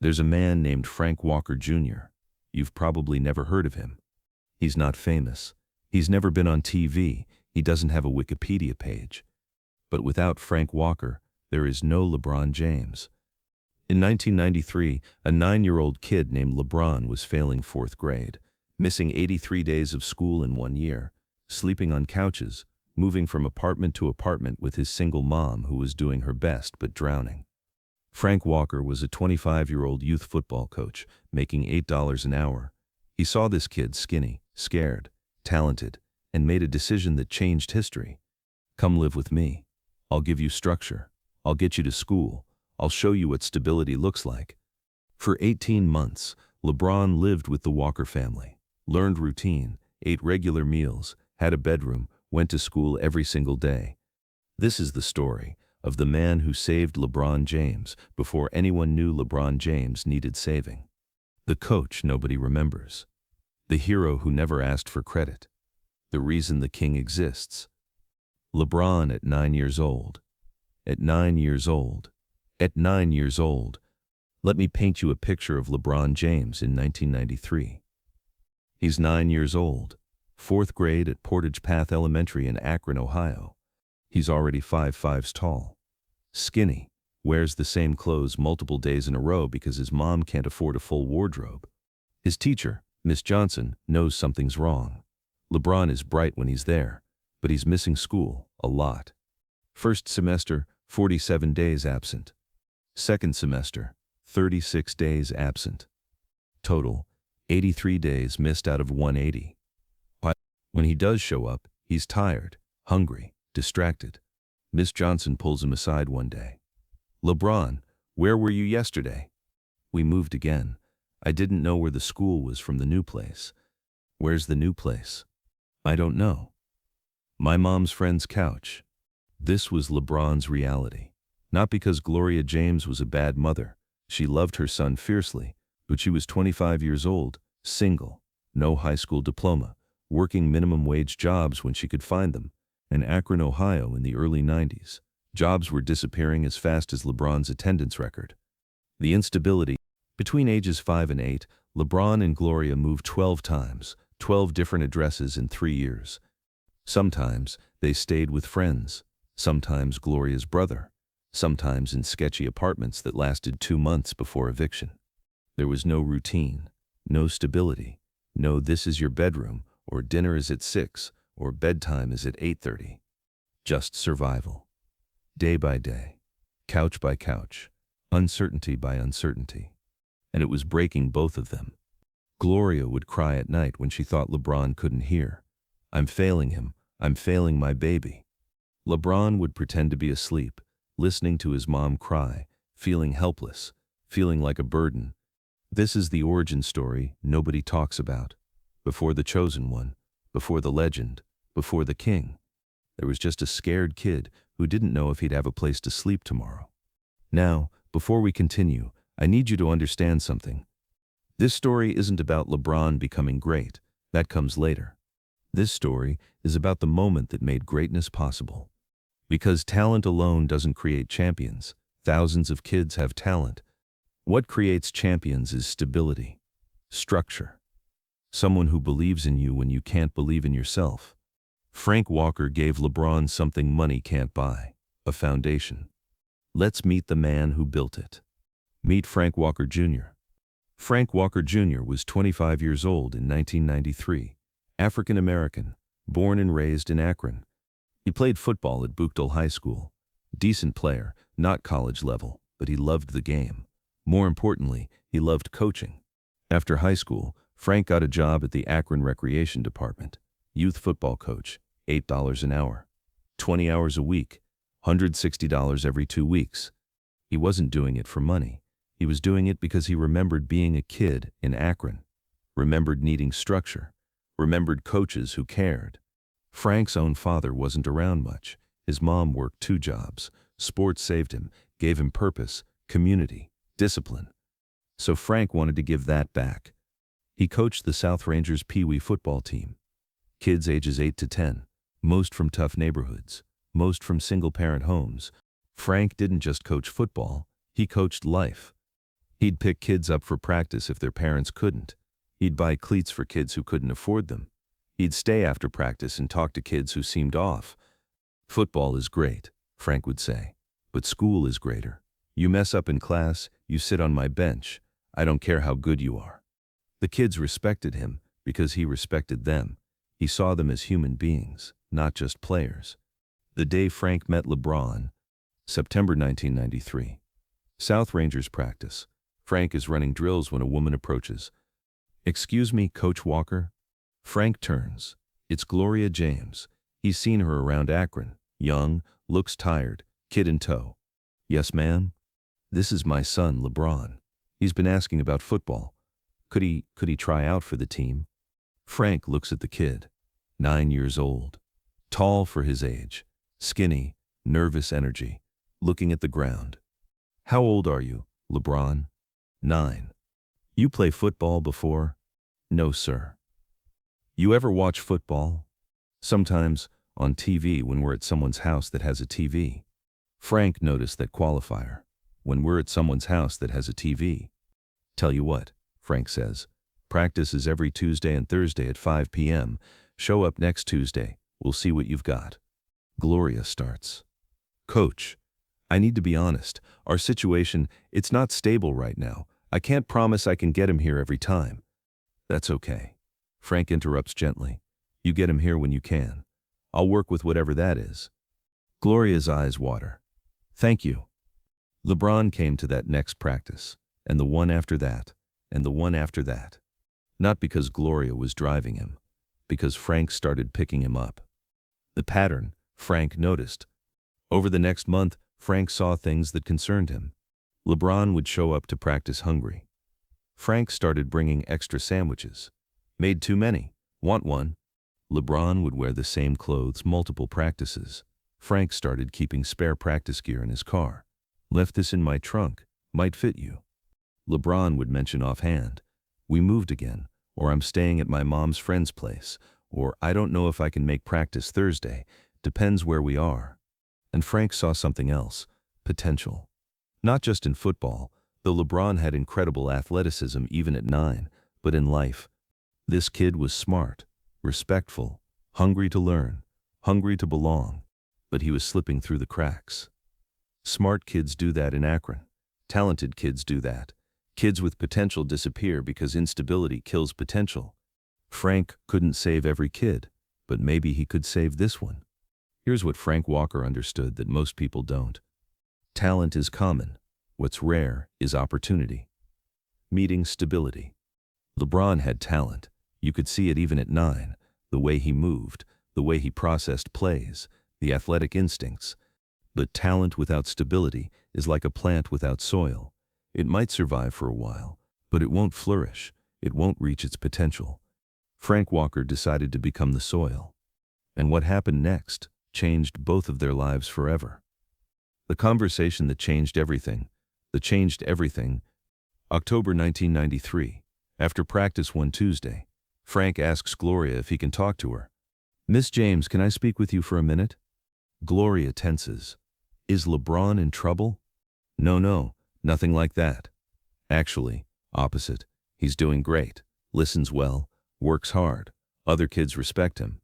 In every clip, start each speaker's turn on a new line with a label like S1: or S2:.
S1: There's a man named Frank Walker Jr. You've probably never heard of him. He's not famous. He's never been on TV. He doesn't have a Wikipedia page. But without Frank Walker, there is no LeBron James. In 1993, a 9-year-old kid named LeBron was failing 4th grade, missing 83 days of school in 1 year, sleeping on couches, moving from apartment to apartment with his single mom who was doing her best but drowning. Frank Walker was a 25-year-old youth football coach, making $8 an hour. He saw this kid skinny, scared, talented, and made a decision that changed history. Come live with me. I'll give you structure. I'll get you to school. I'll show you what stability looks like. For 18 months, LeBron lived with the Walker family, learned routine, ate regular meals, had a bedroom, went to school every single day. This is the story of the man who saved LeBron James before anyone knew LeBron James needed saving. The coach nobody remembers. The hero who never asked for credit. The reason the king exists. LeBron at 9 years old. At 9 years old. At 9 years old. Let me paint you a picture of LeBron James in 1993. He's 9 years old, 4th grade at Portage Path Elementary in Akron, Ohio. He's already 5'5" tall. Skinny, wears the same clothes multiple days in a row because his mom can't afford a full wardrobe. His teacher, Miss Johnson, knows something's wrong. LeBron is bright when he's there, but he's missing school a lot. First semester, 47 days absent. Second semester, 36 days absent. Total, 83 days missed out of 180. When he does show up, he's tired, hungry, distracted. Miss Johnson pulls him aside one day. LeBron, where were you yesterday? We moved again. I didn't know where the school was from the new place. Where's the new place? I don't know. My mom's friend's couch. This was LeBron's reality. Not because Gloria James was a bad mother. She loved her son fiercely, but she was 25 years old, single, no high school diploma, working minimum wage jobs when she could find them. In Akron, Ohio in the early 90s, jobs were disappearing as fast as LeBron's attendance record. The instability. Between ages 5 and 8, LeBron and Gloria moved 12 times, 12 different addresses in 3 years. Sometimes they stayed with friends, sometimes Gloria's brother, sometimes in sketchy apartments that lasted 2 months before eviction. There was no routine, no stability, no this is your bedroom, or dinner is at 6, or bedtime is at 8:30. Just survival. Day by day, couch by couch, uncertainty by uncertainty. And it was breaking both of them. Gloria would cry at night when she thought LeBron couldn't hear. I'm failing him. I'm failing my baby. LeBron would pretend to be asleep, listening to his mom cry, feeling helpless, feeling like a burden. This is the origin story nobody talks about. Before the chosen one, before the legend, before the king, there was just a scared kid who didn't know if he'd have a place to sleep tomorrow. Now, before we continue, I need you to understand something. This story isn't about LeBron becoming great. That comes later. This story is about the moment that made greatness possible. Because talent alone doesn't create champions. Thousands of kids have talent. What creates champions is stability, structure. Someone who believes in you when you can't believe in yourself. Frank Walker gave LeBron something money can't buy, a foundation. Let's meet the man who built it. Meet Frank Walker Jr. Frank Walker Jr. was 25 years old in 1993, African American, born and raised in Akron. He played football at Buchtel High School. Decent player, not college level, but he loved the game. More importantly, he loved coaching. After high school, Frank got a job at the Akron Recreation Department, youth football coach, $8 an hour, 20 hours a week, $160 every 2 weeks. He wasn't doing it for money. He was doing it because he remembered being a kid in Akron, remembered needing structure, remembered coaches who cared. Frank's own father wasn't around much. His mom worked 2 jobs. Sports saved him, gave him purpose, community, discipline. So Frank wanted to give that back. He coached the South Rangers Pee Wee football team. Kids ages 8 to 10, most from tough neighborhoods, most from single-parent homes. Frank didn't just coach football, he coached life. He'd pick kids up for practice if their parents couldn't. He'd buy cleats for kids who couldn't afford them. He'd stay after practice and talk to kids who seemed off. Football is great, Frank would say, but school is greater. You mess up in class, you sit on my bench. I don't care how good you are. The kids respected him because he respected them. He saw them as human beings, not just players. The day Frank met LeBron, September 1993. South Rangers practice. Frank is running drills when a woman approaches. "Excuse me, Coach Walker?" Frank turns. It's Gloria James. He's seen her around Akron. Young, looks tired, kid in tow. "Yes, ma'am?" "This is my son, LeBron. He's been asking about football. Could he try out for the team?" Frank looks at the kid. 9 years old. Tall for his age. Skinny, nervous energy. Looking at the ground. "How old are you, LeBron?" 9. "You play football before?" "No, sir." "You ever watch football?" "Sometimes, on TV when we're at someone's house that has a TV." Frank noticed that qualifier. When we're at someone's house that has a TV. "Tell you what," Frank says. "Practice is every Tuesday and Thursday at 5 p.m. Show up next Tuesday. We'll see what you've got." Gloria starts. "Coach, I need to be honest. Our situation, it's not stable right now. I can't promise I can get him here every time." "That's okay." Frank interrupts gently. "You get him here when you can. I'll work with whatever that is." Gloria's eyes water. "Thank you." LeBron came to that next practice, and the one after that, and the one after that. Not because Gloria was driving him, because Frank started picking him up. The pattern, Frank noticed. Over the next month, Frank saw things that concerned him. LeBron would show up to practice hungry. Frank started bringing extra sandwiches. "Made too many. Want one?" LeBron would wear the same clothes multiple practices. Frank started keeping spare practice gear in his car. "Left this in my trunk. Might fit you." LeBron would mention offhand, "We moved again," or "I'm staying at my mom's friend's place," or "I don't know if I can make practice Thursday. Depends where we are." And Frank saw something else, potential. Not just in football, though LeBron had incredible athleticism even at 9, but in life. This kid was smart, respectful, hungry to learn, hungry to belong, but he was slipping through the cracks. Smart kids do that in Akron. Talented kids do that. Kids with potential disappear because instability kills potential. Frank couldn't save every kid, but maybe he could save this one. Here's what Frank Walker understood that most people don't. Talent is common. What's rare is opportunity. Meeting stability. LeBron had talent. You could see it even at 9, the way he moved, the way he processed plays, the athletic instincts. But talent without stability is like a plant without soil. It might survive for a while, but it won't flourish. It won't reach its potential. Frank Walker decided to become the soil. And what happened next changed both of their lives forever. The conversation that changed everything. October 1993. After practice one Tuesday, Frank asks Gloria if he can talk to her. "Miss James, can I speak with you for a minute?" Gloria tenses. "Is LeBron in trouble?" No, nothing like that. Actually, opposite. He's doing great, listens well, works hard. Other kids respect him."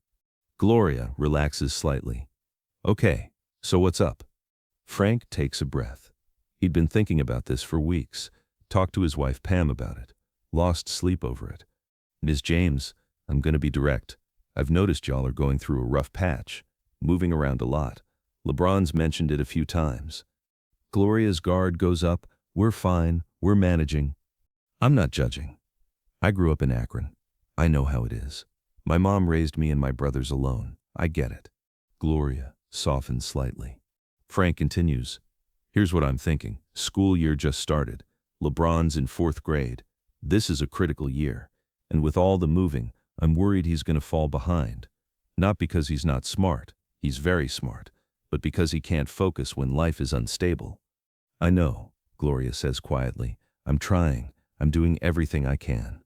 S1: Gloria relaxes slightly. "Okay, so what's up?" Frank takes a breath. He'd been thinking about this for weeks, talked to his wife Pam about it, lost sleep over it. "Ms. James, I'm gonna be direct. I've noticed y'all are going through a rough patch, moving around a lot. LeBron's mentioned it a few times." Gloria's guard goes up. "We're fine, we're managing." "I'm not judging. I grew up in Akron. I know how it is. My mom raised me and my brothers alone. I get it." Gloria softens slightly. Frank continues. "Here's what I'm thinking. School year just started. LeBron's in 4th grade. This is a critical year. And with all the moving, I'm worried he's going to fall behind. Not because he's not smart. He's very smart. But because he can't focus when life is unstable." "I know," Gloria says quietly. "I'm trying. I'm doing everything I can."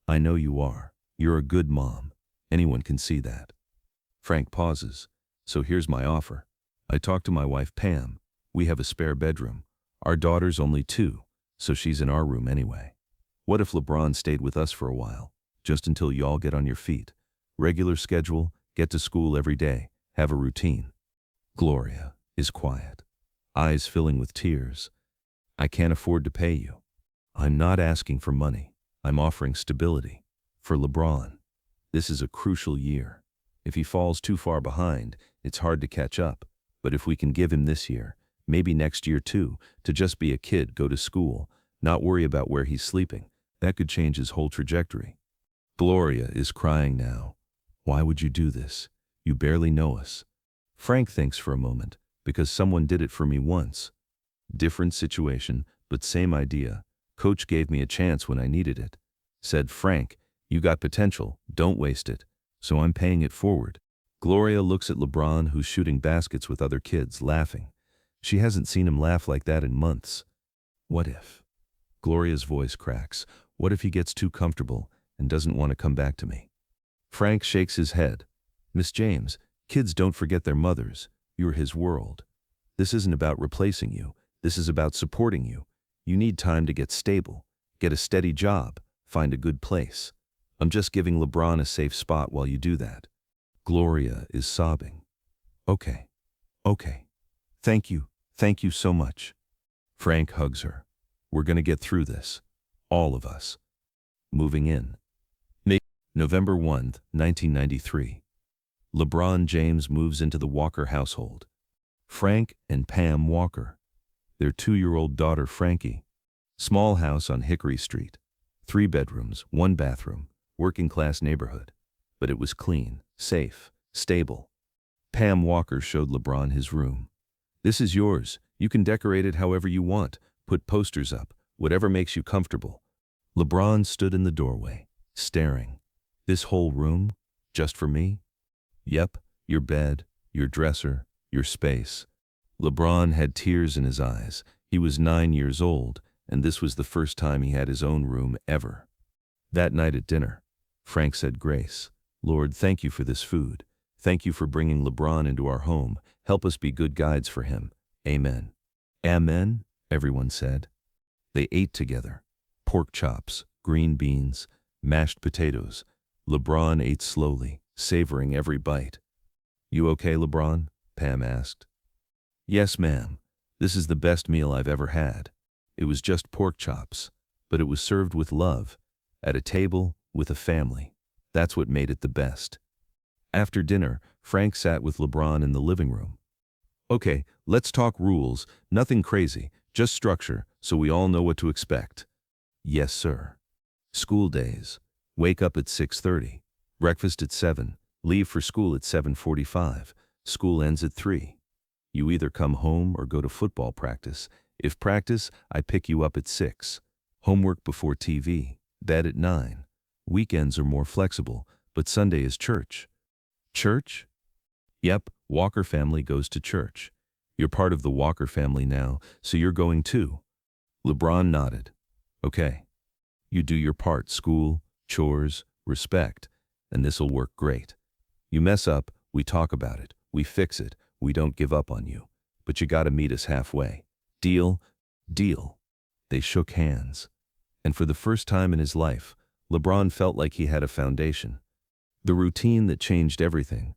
S1: "I know you are. You're a good mom. Anyone can see that." Frank pauses. "So here's my offer. I talked to my wife Pam. We have a spare bedroom. Our daughter's only 2, so she's in our room anyway. What if LeBron stayed with us for a while, just until y'all get on your feet? Regular schedule, get to school every day, have a routine. Gloria is quiet, eyes filling with tears. I can't afford to pay you. I'm not asking for money. I'm offering stability. For LeBron, this is a crucial year. If he falls too far behind, it's hard to catch up. But if we can give him this year, maybe next year too, to just be a kid, go to school, not worry about where he's sleeping, that could change his whole trajectory. Gloria is crying now. Why would you do this? You barely know us. Frank thinks for a moment, because someone did it for me once. Different situation, but same idea. Coach gave me a chance when I needed it. Said, Frank, you got potential, don't waste it. So I'm paying it forward. Gloria looks at LeBron, who's shooting baskets with other kids, laughing. She hasn't seen him laugh like that in months. What if? Gloria's voice cracks. What if he gets too comfortable and doesn't want to come back to me? Frank shakes his head. Miss James, kids don't forget their mothers. You're his world. This isn't about replacing you. This is about supporting you. You need time to get stable, get a steady job, find a good place. I'm just giving LeBron a safe spot while you do that. Gloria is sobbing. Okay. Thank you so much. Frank hugs her. We're gonna get through this. All of us. Moving in. November 1st, 1993. LeBron James moves into the Walker household. Frank and Pam Walker. Their 2-year-old daughter Frankie. Small house on Hickory Street. 3 bedrooms, 1 bathroom, working class neighborhood. But it was clean, safe, stable. Pam Walker showed LeBron his room. This is yours. You can decorate it however you want. Put posters up, whatever makes you comfortable. LeBron stood in the doorway, staring. This whole room? Just for me? Yep, your bed, your dresser, your space. LeBron had tears in his eyes. He was 9 years old, and this was the first time he had his own room ever. That night at dinner, Frank said grace. Lord, thank you for this food. Thank you for bringing LeBron into our home. Help us be good guides for him. Amen. Amen, everyone said. They ate together. Pork chops, green beans, mashed potatoes. LeBron ate slowly, savoring every bite. You okay, LeBron? Pam asked. Yes, ma'am. This is the best meal I've ever had. It was just pork chops, but it was served with love, at a table, with a family. That's what made it the best. After dinner, Frank sat with LeBron in the living room. Okay, let's talk rules, nothing crazy, just structure, so we all know what to expect. Yes, sir. School days. Wake up at 6:30. Breakfast at 7. Leave for school at 7:45. School ends at 3. You either come home or go to football practice. If practice, I pick you up at 6. Homework before TV. Bed at 9. Weekends are more flexible, but Sunday is church. Church? Yep, Walker family goes to church. You're part of the Walker family now, so you're going too. LeBron nodded. Okay. You do your part, school, chores, respect, and this'll work great. You mess up, we talk about it, we fix it, we don't give up on you. But you gotta meet us halfway. Deal? Deal. They shook hands. And for the first time in his life, LeBron felt like he had a foundation. The routine that changed everything.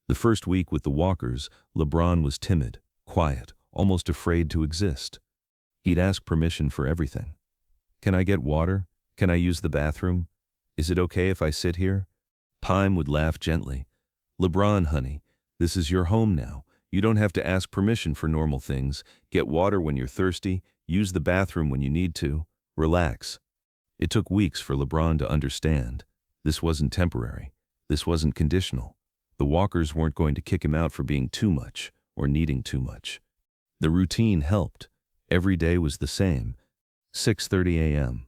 S1: The first week with the Walkers, LeBron was timid, quiet, almost afraid to exist. He'd ask permission for everything. Can I get water? Can I use the bathroom? Is it okay if I sit here? Pam would laugh gently. LeBron, honey, this is your home now. You don't have to ask permission for normal things. Get water when you're thirsty. Use the bathroom when you need to. Relax. It took weeks for LeBron to understand. This wasn't temporary. This wasn't conditional. The Walkers weren't going to kick him out for being too much or needing too much. The routine helped. Every day was the same. 6:30 a.m.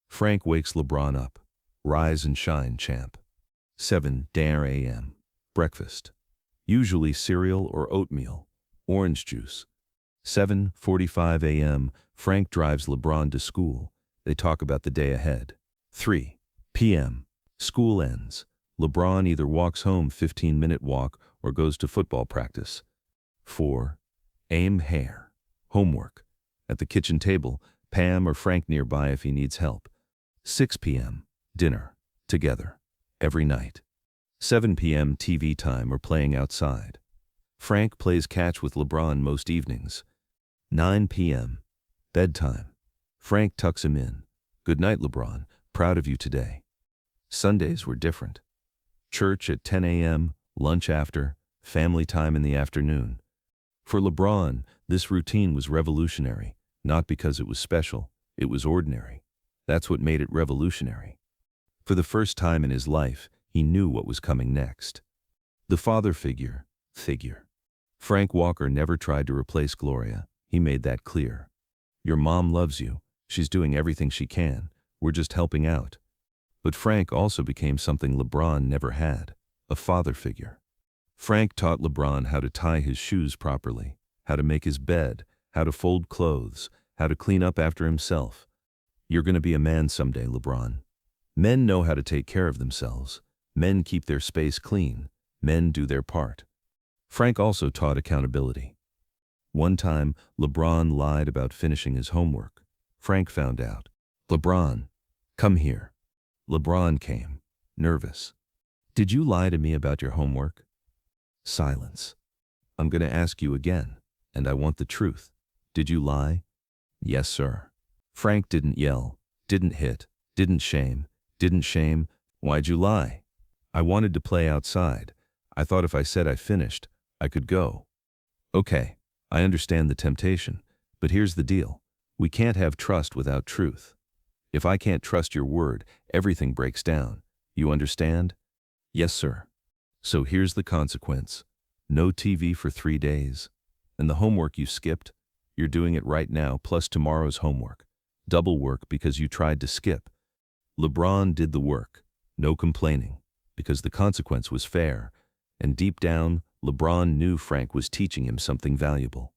S1: Frank wakes LeBron up. Rise and shine, champ. 7 a.m. Breakfast. Usually cereal or oatmeal. Orange juice. 7:45 a.m. Frank drives LeBron to school. They talk about the day ahead. 3 p.m. School ends. LeBron either walks home 15-minute walk or goes to football practice. 4 a.m. Hair. Homework. At the kitchen table, Pam or Frank nearby if he needs help. 6 p.m. Dinner. Together. Every night. 7 p.m. TV time or playing outside. Frank plays catch with LeBron most evenings. 9 p.m. Bedtime. Frank tucks him in. Good night, LeBron. Proud of you today. Sundays were different. Church at 10 a.m., lunch after, family time in the afternoon. For LeBron, this routine was revolutionary, not because it was special, it was ordinary. That's what made it revolutionary. For the first time in his life, he knew what was coming next. The father figure. Frank Walker never tried to replace Gloria. He made that clear. Your mom loves you. She's doing everything she can. We're just helping out. But Frank also became something LeBron never had, a father figure. Frank taught LeBron how to tie his shoes properly, how to make his bed, how to fold clothes, how to clean up after himself. You're going to be a man someday, LeBron. Men know how to take care of themselves. Men keep their space clean. Men do their part. Frank also taught accountability. One time, LeBron lied about finishing his homework. Frank found out. LeBron, come here. LeBron came, nervous. Did you lie to me about your homework? Silence. I'm going to ask you again, and I want the truth. Did you lie? Yes, sir. Frank didn't yell, didn't hit, didn't shame. Why'd you lie? I wanted to play outside. I thought if I said I finished, I could go. Okay, I understand the temptation, but here's the deal. We can't have trust without truth. If I can't trust your word, everything breaks down. You understand? Yes, sir. So here's the consequence. No TV for 3 days. And the homework you skipped, you're doing it right now plus tomorrow's homework. Double work because you tried to skip. LeBron did the work. No complaining. Because the consequence was fair. And deep down, LeBron knew Frank was teaching him something valuable.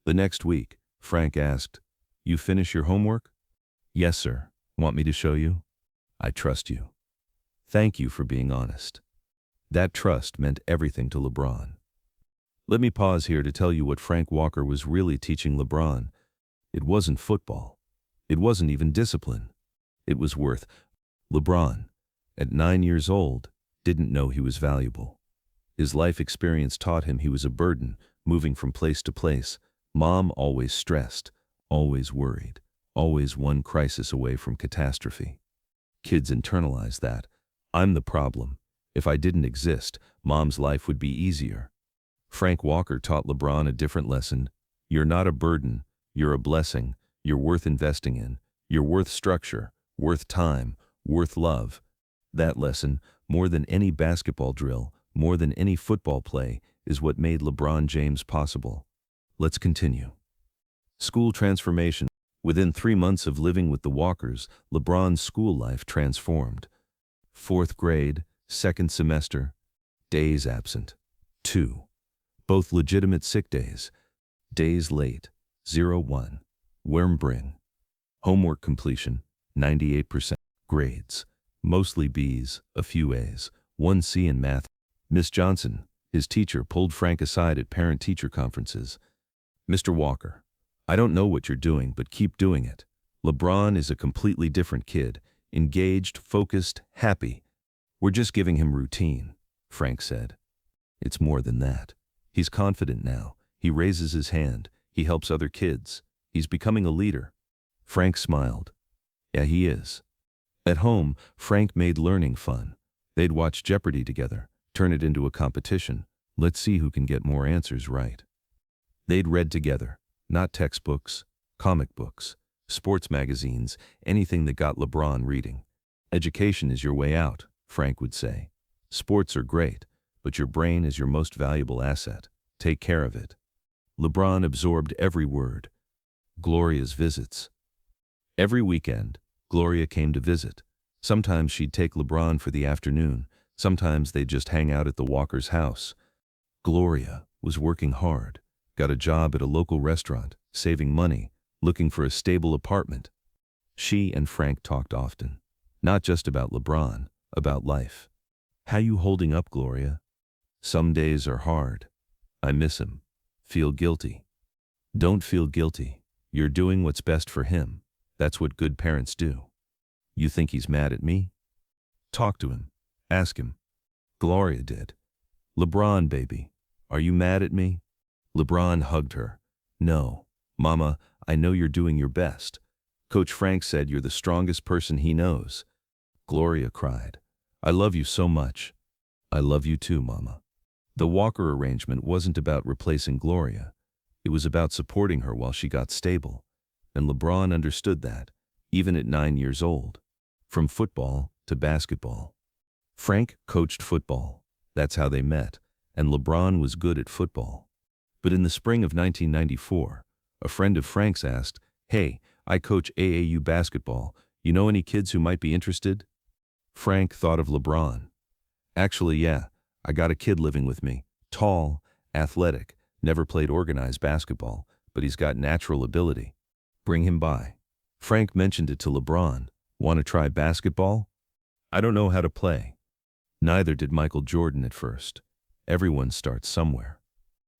S1: The next week, Frank asked, You finish your homework? Yes, sir. Want me to show you? I trust you. Thank you for being honest. That trust meant everything to LeBron. Let me pause here to tell you what Frank Walker was really teaching LeBron. It wasn't football. It wasn't even discipline. It was worth. LeBron, at 9 years old, didn't know he was valuable. His life experience taught him he was a burden, moving from place to place. Mom always stressed, always worried, always one crisis away from catastrophe. Kids internalize that. I'm the problem. If I didn't exist, Mom's life would be easier. Frank Walker taught LeBron a different lesson. You're not a burden. You're a blessing. You're worth investing in. You're worth structure, worth time, worth love. That lesson, more than any basketball drill, more than any football play, is what made LeBron James possible. Let's continue. School transformation. Within 3 months of living with the Walkers, LeBron's school life transformed. 4th grade, 2nd semester, days absent. 2. Both legitimate sick days. Days late, 0-1. Wormbring. Homework completion, 98%. Grades, mostly B's, a few A's, 1 C in math. Miss Johnson, his teacher, pulled Frank aside at parent-teacher conferences. Mr. Walker, I don't know what you're doing, but keep doing it. LeBron is a completely different kid, engaged, focused, happy. We're just giving him routine, Frank said. It's more than that. He's confident now. He raises his hand. He helps other kids. He's becoming a leader. Frank smiled. Yeah, he is. At home, Frank made learning fun. They'd watch Jeopardy together, turn it into a competition. Let's see who can get more answers right. They'd read together, not textbooks, comic books, sports magazines, anything that got LeBron reading. Education is your way out, Frank would say. Sports are great, but your brain is your most valuable asset. Take care of it. LeBron absorbed every word. Gloria's visits. Every weekend, Gloria came to visit. Sometimes she'd take LeBron for the afternoon. Sometimes they'd just hang out at the Walker's house. Gloria was working hard, got a job at a local restaurant, saving money, looking for a stable apartment. She and Frank talked often, not just about LeBron, about life. How you holding up, Gloria? Some days are hard. I miss him. Feel guilty. Don't feel guilty. You're doing what's best for him. That's what good parents do. You think he's mad at me? Talk to him. Ask him. Gloria did. LeBron, baby, are you mad at me? LeBron hugged her. No, Mama, I know you're doing your best. Coach Frank said you're the strongest person he knows. Gloria cried. I love you so much. I love you too, Mama. The Walker arrangement wasn't about replacing Gloria. It was about supporting her while she got stable. And LeBron understood that, even at 9 years old. From football to basketball. Frank coached football. That's how they met, and LeBron was good at football. But in the spring of 1994, a friend of Frank's asked, Hey, I coach AAU basketball. You know any kids who might be interested? Frank thought of LeBron. Actually, yeah, I got a kid living with me. Tall, athletic, never played organized basketball, but he's got natural ability. Bring him by. Frank mentioned it to LeBron. Want to try basketball? I don't know how to play. Neither did Michael Jordan at first. Everyone starts somewhere.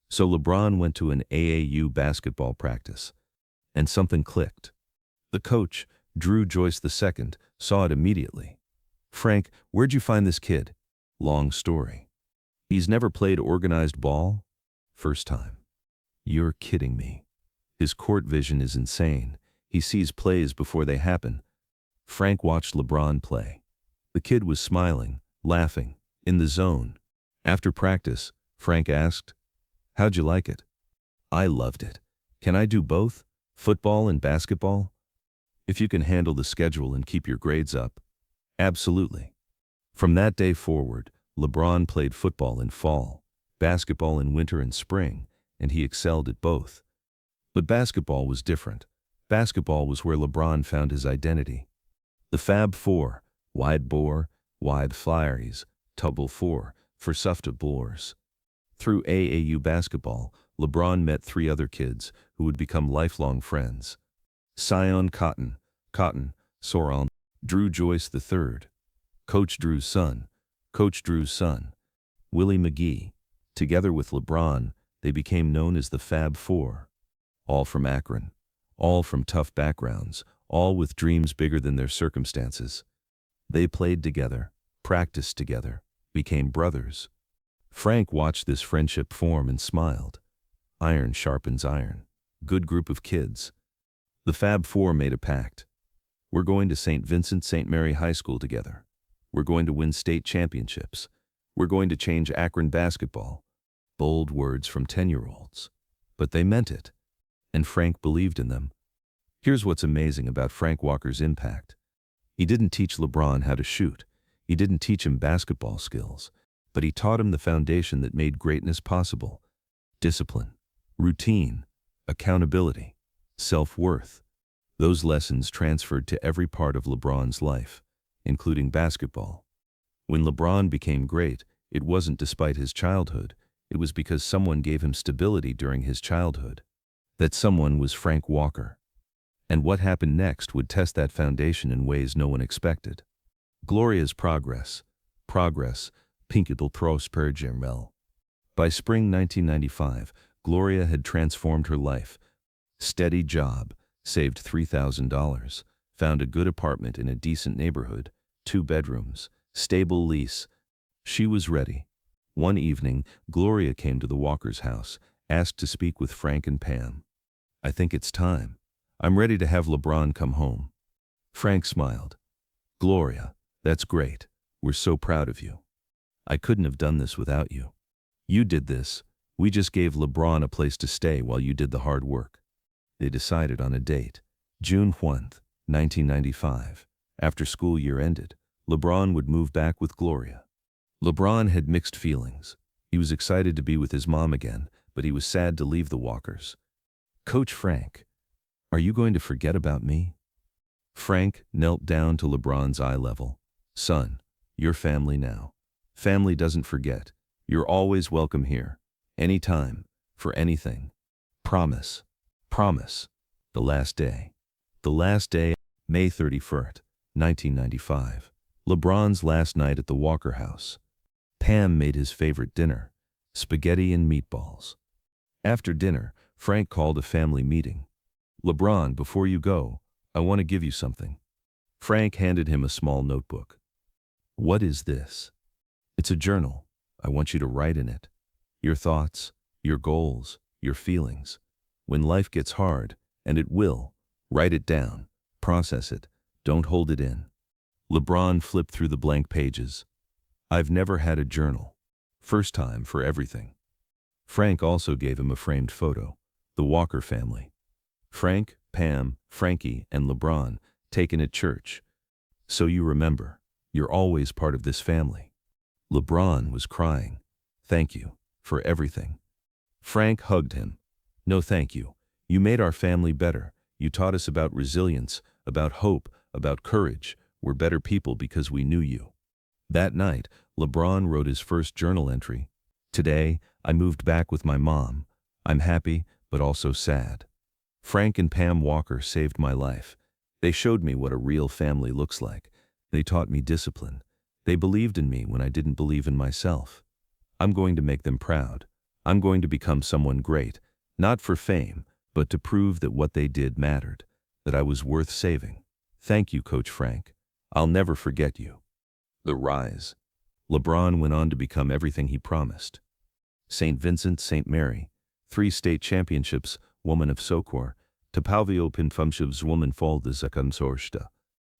S1: So LeBron went to an AAU basketball practice, and something clicked. The coach, Drew Joyce II, saw it immediately. Frank, where'd you find this kid? Long story. He's never played organized ball? First time. You're kidding me. His court vision is insane. He sees plays before they happen. Frank watched LeBron play. The kid was smiling, laughing, in the zone. After practice, Frank asked, How'd you like it? I loved it. Can I do both, football and basketball? If you can handle the schedule and keep your grades up. Absolutely. From that day forward, LeBron played football in fall, basketball in winter and spring, and he excelled at both. But basketball was different. Basketball was where LeBron found his identity. The Fab Four, wide bore, wide flyers, tubble four, for sufta boars. Through AAU basketball, LeBron met 3 other kids who would become lifelong friends. Sion Cotton, Soral, Drew Joyce III, Coach Drew's son, Willie McGee. Together with LeBron, they became known as the Fab Four. All from Akron, all from tough backgrounds, all with dreams bigger than their circumstances. They played together, practiced together, became brothers. Frank watched this friendship form and smiled. Iron sharpens iron. Good group of kids. The Fab Four made a pact. We're going to St. Vincent St. Mary High School together. We're going to win state championships. We're going to change Akron basketball. Bold words from 10-year-olds. But they meant it. And Frank believed in them. Here's what's amazing about Frank Walker's impact. He didn't teach LeBron how to shoot. He didn't teach him basketball skills. But he taught him the foundation that made greatness possible. Discipline, routine, accountability, self-worth. Those lessons transferred to every part of LeBron's life, including basketball. When LeBron became great, it wasn't despite his childhood. It was because someone gave him stability during his childhood. That someone was Frank Walker. And what happened next would test that foundation in ways no one expected. Gloria's progress, Pinkable Prospergermel. By spring 1995, Gloria had transformed her life. Steady job, saved $3,000, found a good apartment in a decent neighborhood, 2 bedrooms, stable lease. She was ready. One evening, Gloria came to the Walkers' house, asked to speak with Frank and Pam. I think it's time. I'm ready to have LeBron come home. Frank smiled. Gloria, that's great. We're so proud of you. I couldn't have done this without you. You did this. We just gave LeBron a place to stay while you did the hard work. They decided on a date. June 1, 1995. After school year ended, LeBron would move back with Gloria. LeBron had mixed feelings. He was excited to be with his mom again, but he was sad to leave the Walkers. Coach Frank, are you going to forget about me? Frank knelt down to LeBron's eye level. Son, you're family now. Family doesn't forget. You're always welcome here. Anytime. For anything. Promise. Promise. The last day. The last day, May 31st, 1995. LeBron's last night at the Walker house. Pam made his favorite dinner, spaghetti and meatballs. After dinner, Frank called a family meeting. LeBron, before you go, I want to give you something. Frank handed him a small notebook. What is this? It's a journal. I want you to write in it. Your thoughts, your goals, your feelings. When life gets hard, and it will, write it down, process it, don't hold it in. LeBron flipped through the blank pages. I've never had a journal. First time for everything. Frank also gave him a framed photo, the Walker family. Frank, Pam, Frankie, and LeBron, taken at church. So you remember, you're always part of this family. LeBron was crying. Thank you, for everything. Frank hugged him. No thank you. You made our family better. You taught us about resilience, about hope, about courage. We're better people because we knew you. That night, LeBron wrote his first journal entry. Today, I moved back with my mom. I'm happy, but also sad. Frank and Pam Walker saved my life. They showed me what a real family looks like. They taught me discipline. They believed in me when I didn't believe in myself. I'm going to make them proud. I'm going to become someone great, not for fame, but to prove that what they did mattered, that I was worth saving. Thank you, Coach Frank. I'll never forget you. The rise. LeBron went on to become everything he promised. St. Vincent, St. Mary, 3 state championships, Woman of Sokor, Tapalvio Pinfumshiv's Woman Folda Zakonsorsta,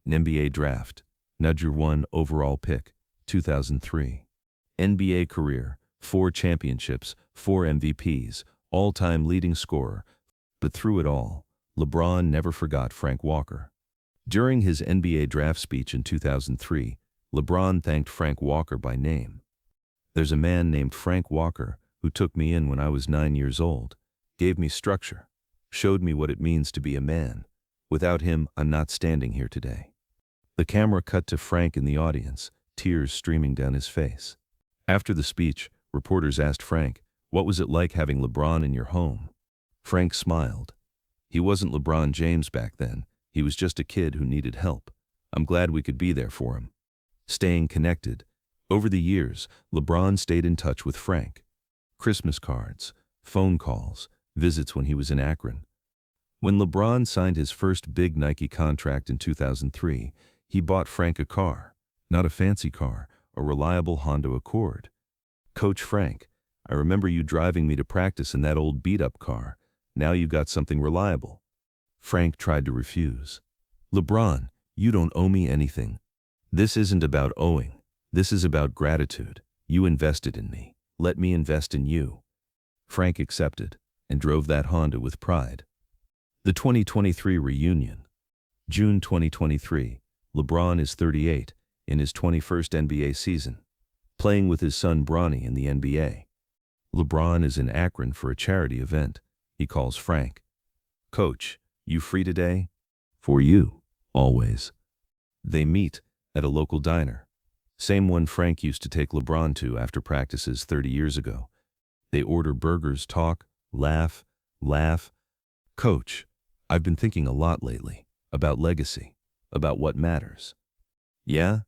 S1: an NBA draft, Nudger 1 overall pick, 2003. NBA career, 4 championships, 4 MVPs, all-time leading scorer. But through it all, LeBron never forgot Frank Walker. During his NBA draft speech in 2003, LeBron thanked Frank Walker by name. There's a man named Frank Walker who took me in when I was 9 years old, gave me structure, showed me what it means to be a man. Without him, I'm not standing here today. The camera cut to Frank in the audience, tears streaming down his face. After the speech, reporters asked Frank, what was it like having LeBron in your home? Frank smiled. He wasn't LeBron James back then. He was just a kid who needed help. I'm glad we could be there for him. Staying connected. Over the years, LeBron stayed in touch with Frank. Christmas cards, phone calls, visits when he was in Akron. When LeBron signed his first big Nike contract in 2003, he bought Frank a car. Not a fancy car, a reliable Honda Accord. Coach Frank, I remember you driving me to practice in that old beat-up car. Now you got something reliable. Frank tried to refuse. LeBron, you don't owe me anything. This isn't about owing. This is about gratitude. You invested in me. Let me invest in you. Frank accepted and drove that Honda with pride. The 2023 reunion. June 2023. LeBron is 38, in his 21st NBA season, playing with his son Bronny in the NBA. LeBron is in Akron for a charity event. He calls Frank. Coach, you free today? For you, always. They meet at a local diner. Same one Frank used to take LeBron to after practices 30 years ago. They order burgers, talk, laugh. Coach, I've been thinking a lot lately about legacy, about what matters. Yeah?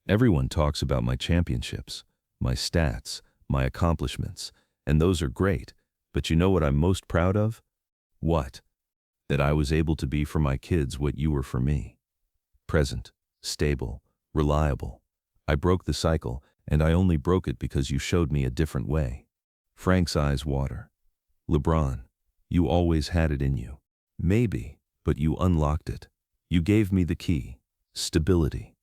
S1: Everyone talks about my championships, my stats, my accomplishments, and those are great, but you know what I'm most proud of? What? That I was able to be for my kids what you were for me. Present, stable, reliable. I broke the cycle, and I only broke it because you showed me a different way. Frank's eyes water. LeBron, you always had it in you. Maybe, but you unlocked it. You gave me the key. Stability.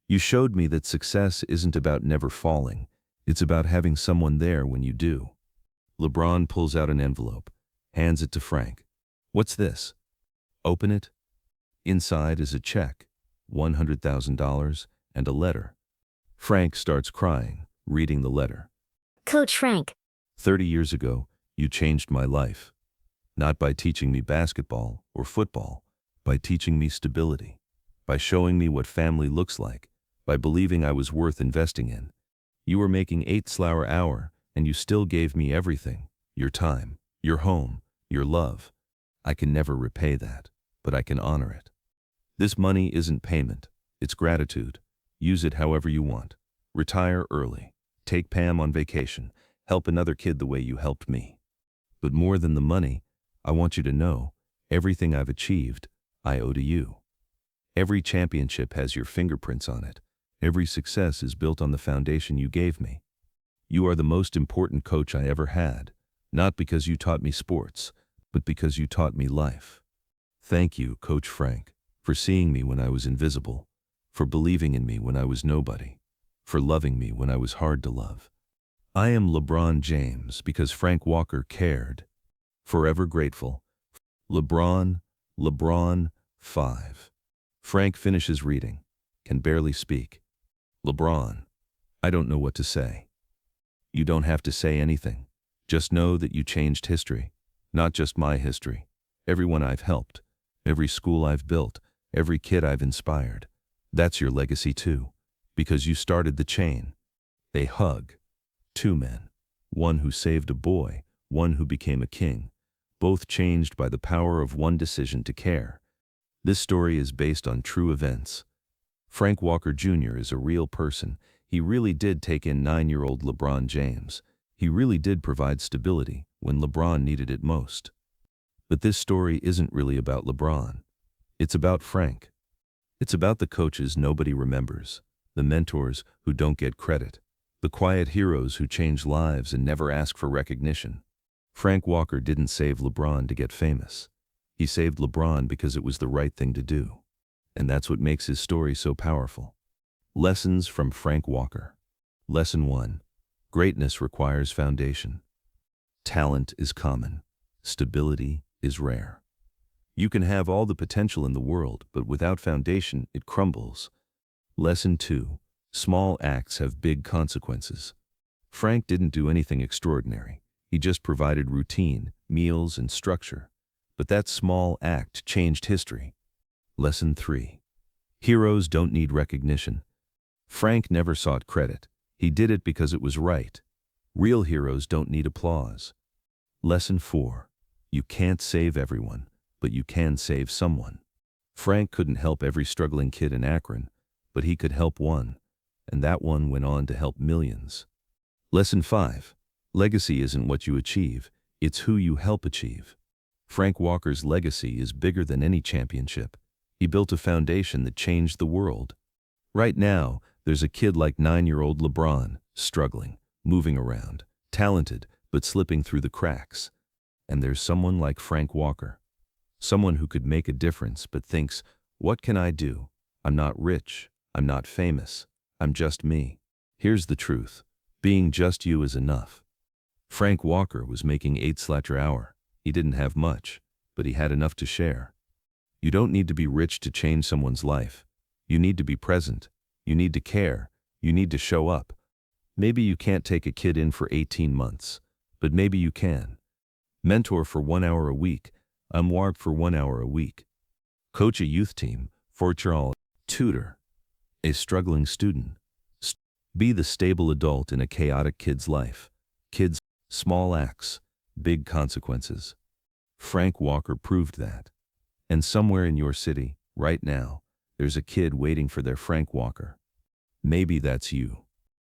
S1: You showed me that success isn't about never falling. It's about having someone there when you do. LeBron pulls out an envelope, hands it to Frank. What's this? Open it. Inside is a check, $100,000, and a letter. Frank starts crying, reading the letter.
S2: Coach Frank.
S1: 30 years ago, you changed my life. Not by teaching me basketball or football, by teaching me stability, by showing me what family looks like, by believing I was worth investing in. You were making $8 an hour, and you still gave me everything, your time, your home, your love. I can never repay that, but I can honor it. This money isn't payment, it's gratitude. Use it however you want. Retire early. Take Pam on vacation. Help another kid the way you helped me. But more than the money, I want you to know, Everything I've achieved, I owe to you. Every championship has your fingerprints on it. Every success is built on the foundation you gave me. You are the most important coach I ever had, not because you taught me sports, but because you taught me life. Thank you, Coach Frank, for seeing me when I was invisible, for believing in me when I was nobody, for loving me when I was hard to love. I am LeBron James because Frank Walker cared. Forever grateful. LeBron, LeBron, 5. Frank finishes reading, can barely speak. LeBron, I don't know what to say. You don't have to say anything. Just know that you changed history. Not just my history. Everyone I've helped. Every school I've built. Every kid I've inspired. That's your legacy too. Because you started the chain. They hug. 2 men. One who saved a boy. One who became a king. Both changed by the power of one decision to care. This story is based on true events. Frank Walker Jr. is a real person. He really did take in 9-year-old LeBron James. He really did provide stability when LeBron needed it most. But this story isn't really about LeBron. It's about Frank. It's about the coaches nobody remembers, the mentors who don't get credit, the quiet heroes who change lives and never ask for recognition. Frank Walker didn't save LeBron to get famous. He saved LeBron because it was the right thing to do. And that's what makes his story so powerful. Lessons from Frank Walker. Lesson 1. Greatness requires foundation. Talent is common. Stability is rare. You can have all the potential in the world, but without foundation, it crumbles. Lesson 2. Small acts have big consequences. Frank didn't do anything extraordinary. He just provided routine, meals, and structure. But that small act changed history. Lesson 3. Heroes don't need recognition. Frank never sought credit. He did it because it was right. Real heroes don't need applause. Lesson 4. You can't save everyone, but you can save someone. Frank couldn't help every struggling kid in Akron, but he could help one, and that one went on to help millions. Lesson 5. Legacy isn't what you achieve, it's who you help achieve. Frank Walker's legacy is bigger than any championship. He built a foundation that changed the world. Right now, there's a kid like 9-year-old LeBron, struggling, moving around, talented, but slipping through the cracks. And there's someone like Frank Walker. Someone who could make a difference but thinks, what can I do? I'm not rich. I'm not famous. I'm just me. Here's the truth. Being just you is enough. Frank Walker was making 8 slatter hour. He didn't have much, but he had enough to share. You don't need to be rich to change someone's life. You need to be present. You need to care. You need to show up. Maybe you can't take a kid in for 18 months, but maybe you can. Mentor for 1 hour a week. Unwarp for 1 hour a week. Coach a youth team. Fortune. Tutor a struggling student. Be the stable adult in a chaotic kid's life. Kids, small acts, big consequences. Frank Walker proved that. And somewhere in your city, right now, there's a kid waiting for their Frank Walker. Maybe that's you.